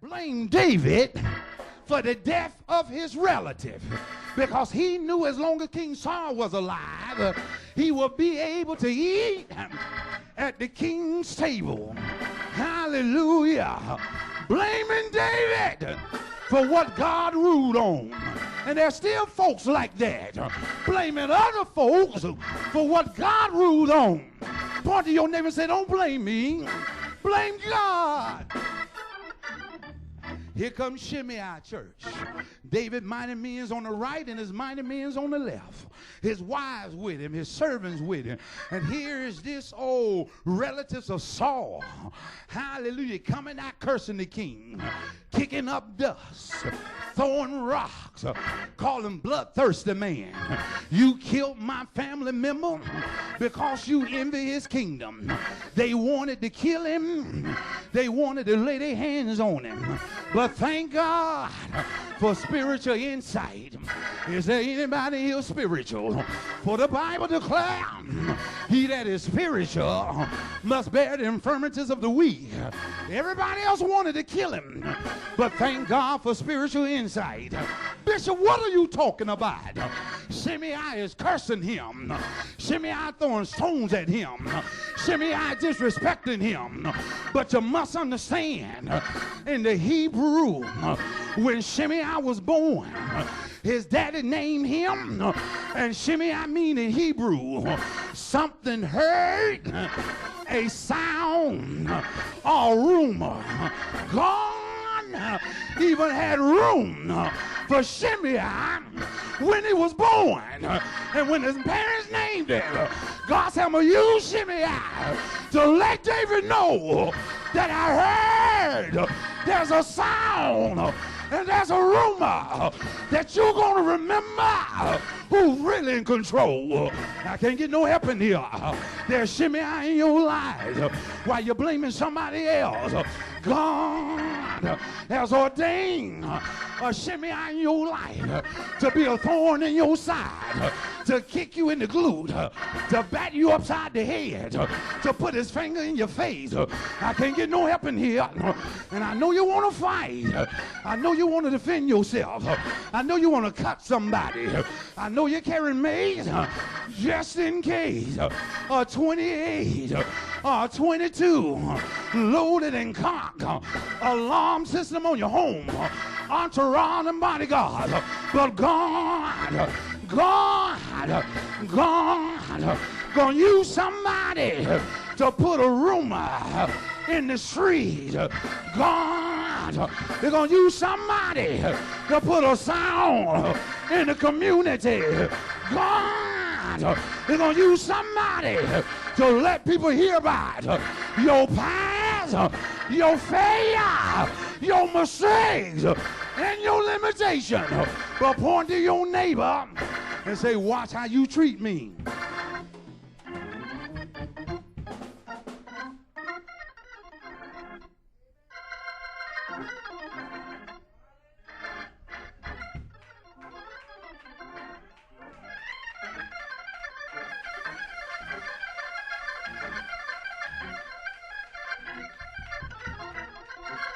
Blame David for the death of his relative, because he knew as long as King Saul was alive, he would be able to eat at the king's table. Hallelujah. Blaming David for what God ruled on. And there's still folks like that, blaming other folks for what God ruled on. Point to your neighbor and say, don't blame me, blame God. Here comes Shimei church. David mighty men's on the right and his mighty men's on the left. His wives with him, his servants with him. And here is this old relatives of Saul. Hallelujah. Coming out cursing the king, kicking up dust, throwing rocks, calling bloodthirsty man. You killed my family member because you envy his kingdom. They wanted to kill him. They wanted to lay their hands on him. But thank God for spiritual insight. Is there anybody here spiritual? For the Bible declares, he that is spiritual must bear the infirmities of the weak. Everybody else wanted to kill him, but thank God for spiritual insight. Bishop, what are you talking about? Shimei is cursing him. Shimei throwing stones at him. Shimei disrespecting him. But you must understand, in the Hebrew, when Shimei was born, his daddy named him, and Shimei mean in Hebrew, something heard, a sound, or rumor. God even had room for Shimei when he was born. And when his parents named him, God said, I'm going to use Shimei to let David know that I heard there's a sound and there's a rumor that you're going to remember who's really in control. I can't get no help in here. There's Shimei in your lives while you're blaming somebody else. God has ordained a Shimei in your life to be a thorn in your side, to kick you in the glute, to bat you upside the head, to put his finger in your face. I can't get no help in here. And I know you want to fight. I know you want to defend yourself. I know you want to cut somebody. I know you're carrying mace just in case. 28 or 22 loaded and cocked, alarm system on your home, entourage and bodyguard. But God gonna use somebody to put a rumor in the street. God is gonna use somebody to put a sound in the community. God is gonna use somebody to let people hear about your past, your failure, your mistakes, and your limitation. But point to your neighbor and say, watch how you treat me.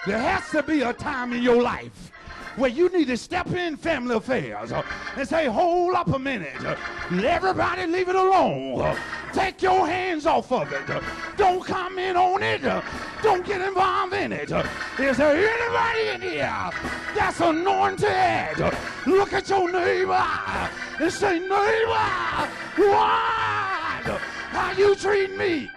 There has to be a time in your life where you need to step in family affairs and say, hold up a minute. Everybody leave it alone. Take your hands off of it. Don't comment on it. Don't get involved in it. Is there anybody in here that's anointed? Look at your neighbor and say, neighbor, what? How you treat me?